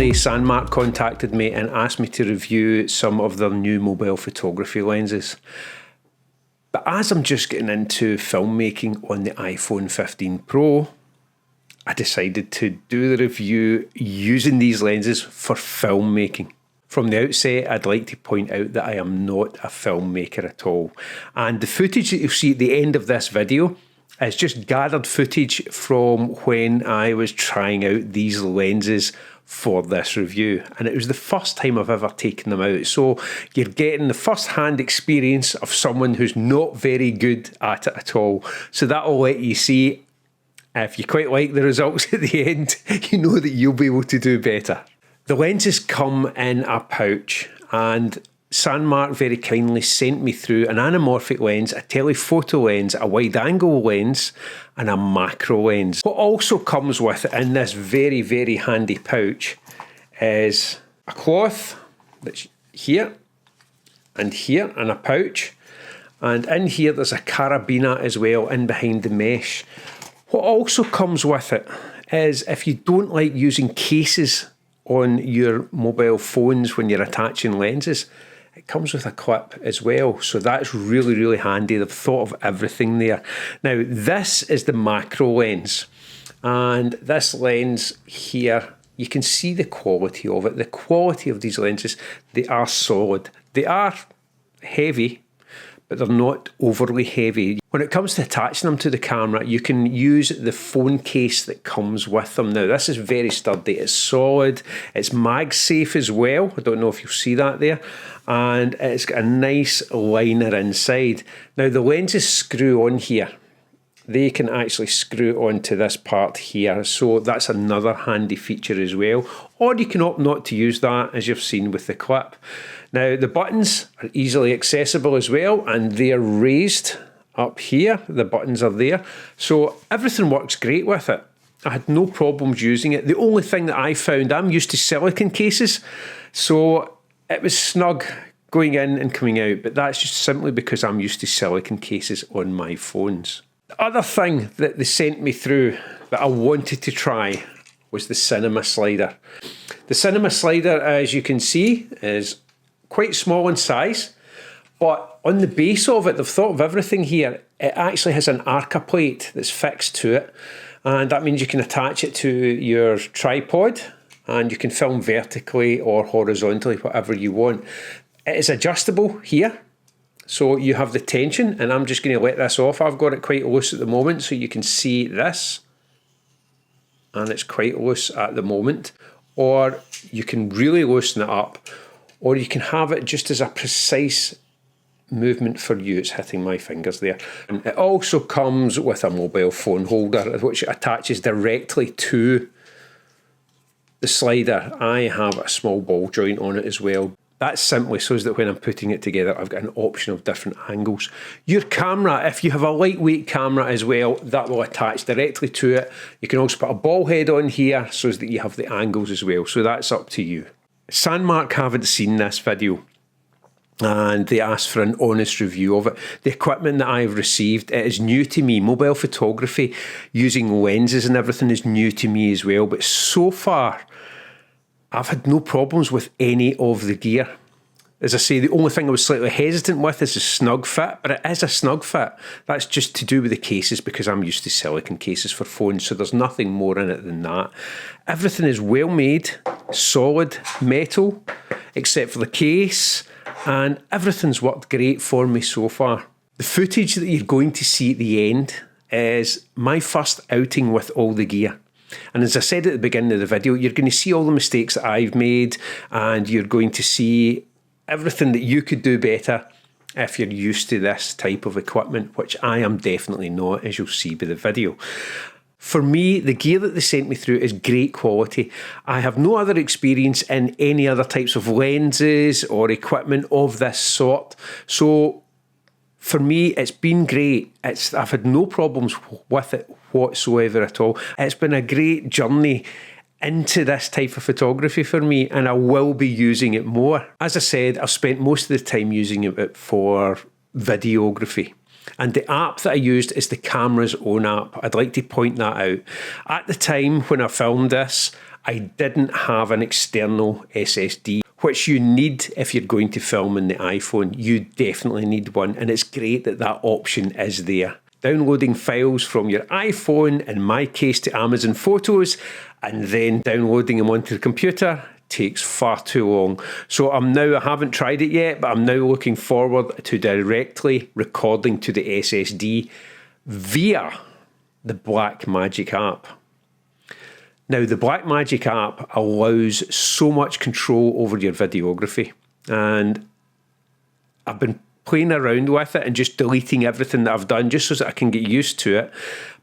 Recently, Sandmarc contacted me and asked me to review some of their new mobile photography lenses. But as I'm just getting into filmmaking on the iPhone 15 Pro, I decided to do the review using these lenses for filmmaking. From the outset, I'd like to point out that I am not a filmmaker at all. And the footage that you'll see at the end of this video is just gathered footage from when I was trying out these lenses for this review. And it was the first time I've ever taken them out. So you're getting the first-hand experience of someone who's not very good at it at all. So that'll let you see if you quite like the results at the end, you know that you'll be able to do better. The lenses come in a pouch, and Sandmarc very kindly sent me through an anamorphic lens, a telephoto lens, a wide-angle lens, and a macro lens. What also comes with it in this very, very handy pouch is a cloth that's here and here in a pouch, and in here there's a carabiner as well in behind the mesh. What also comes with it is if you don't like using cases on your mobile phones when you're attaching lenses, it comes with a clip as well. So that's really, really handy. They've thought of everything there. Now, this is the macro lens. And this lens here, you can see the quality of it. The quality of these lenses, they are solid. They are heavy, but they're not overly heavy. When it comes to attaching them to the camera, you can use the phone case that comes with them. Now, this is very sturdy, it's solid, it's mag-safe as well. I don't know if you'll see that there. And it's got a nice liner inside. Now, the lenses screw on here. They can actually screw onto this part here. So that's another handy feature as well. Or you can opt not to use that, as you've seen with the clip. Now, the buttons are easily accessible as well, and they're raised up here. The buttons are there. So everything works great with it. I had no problems using it. The only thing that I found, I'm used to silicone cases, so it was snug going in and coming out, but that's just simply because I'm used to silicone cases on my phones. The other thing that they sent me through that I wanted to try was the cinema slider. The cinema slider, as you can see, is quite small in size, but on the base of it, they've thought of everything here. It actually has an arca plate that's fixed to it, and that means you can attach it to your tripod and you can film vertically or horizontally, whatever you want. It is adjustable here. So you have the tension, and I'm just going to let this off. I've got it quite loose at the moment, so you can see this. And it's quite loose at the moment. Or you can really loosen it up, or you can have it just as a precise movement for you. It's hitting my fingers there. And it also comes with a mobile phone holder, which attaches directly to the slider. I have a small ball joint on it as well. That's simply so that when I'm putting it together, I've got an option of different angles. Your camera, if you have a lightweight camera as well, that will attach directly to it. You can also put a ball head on here so that you have the angles as well. So that's up to you. Sandmarc haven't seen this video, and they asked for an honest review of it. The equipment that I've received, it is new to me. Mobile photography using lenses and everything is new to me as well. But so far, I've had no problems with any of the gear. As I say, the only thing I was slightly hesitant with is the snug fit, but it is a snug fit. That's just to do with the cases, because I'm used to silicone cases for phones, so there's nothing more in it than that. Everything is well made, solid metal, except for the case, and everything's worked great for me so far. The footage that you're going to see at the end is my first outing with all the gear. And as I said at the beginning of the video, you're going to see all the mistakes that I've made, and you're going to see everything that you could do better if you're used to this type of equipment, which I am definitely not, as you'll see by the video. For me, the gear that they sent me through is great quality. I have no other experience in any other types of lenses or equipment of this sort. So for me, it's been great. I've had no problems with it whatsoever at all. It's been a great journey into this type of photography for me, and I will be using it more. As I said, I've spent most of the time using it for videography. And the app that I used is the camera's own app. I'd like to point that out. At the time when I filmed this, I didn't have an external SSD, which you need if you're going to film on the iPhone. You definitely need one, and it's great that that option is there. Downloading files from your iPhone, in my case to Amazon Photos, and then downloading them onto the computer takes far too long. So I haven't tried it yet, but I'm now looking forward to directly recording to the SSD via the Blackmagic app. Now, the Blackmagic app allows so much control over your videography, and I've been playing around with it and just deleting everything that I've done just so that I can get used to it.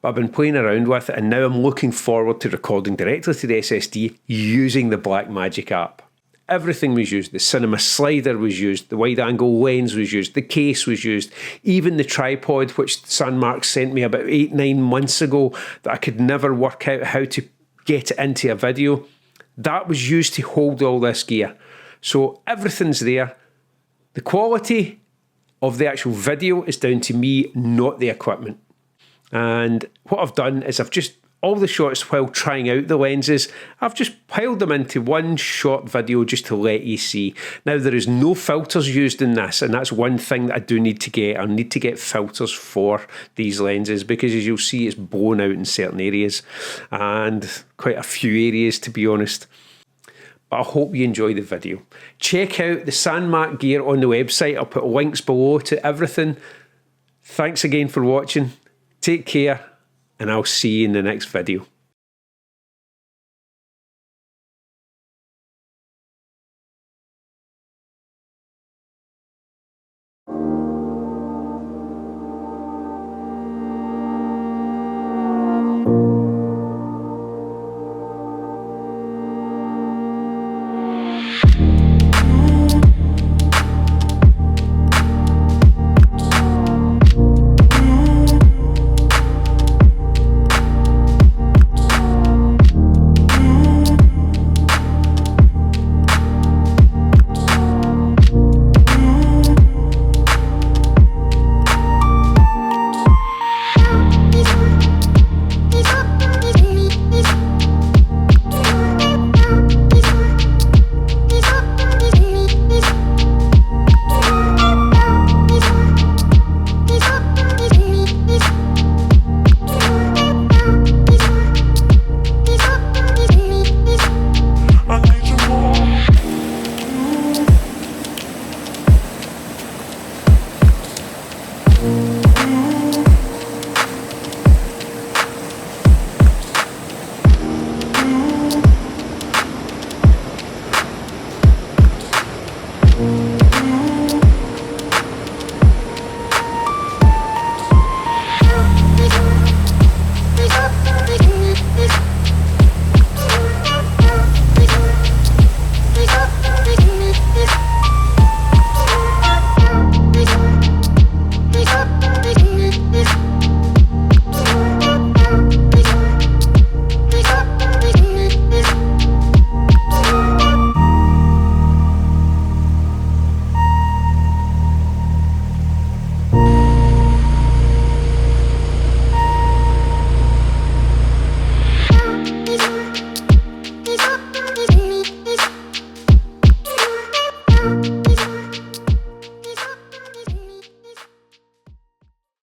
But I've been playing around with it, and now I'm looking forward to recording directly to the SSD using the Blackmagic app. Everything was used. The cinema slider was used. The wide angle lens was used. The case was used. Even the tripod, which Sandmarc sent me about 8-9 months ago, that I could never work out how to get it into a video, that was used to hold all this gear. So everything's there. The quality of the actual video is down to me, not the equipment. And what I've done is all the shots while trying out the lenses, I've just piled them into one short video just to let you see. Now, there is no filters used in this, and that's one thing that I do need to get. I need to get filters for these lenses because, as you'll see, it's blown out in certain areas, and quite a few areas, to be honest. But I hope you enjoy the video. Check out the Sandmarc gear on the website. I'll put links below to everything. Thanks again for watching. Take care, and I'll see you in the next video.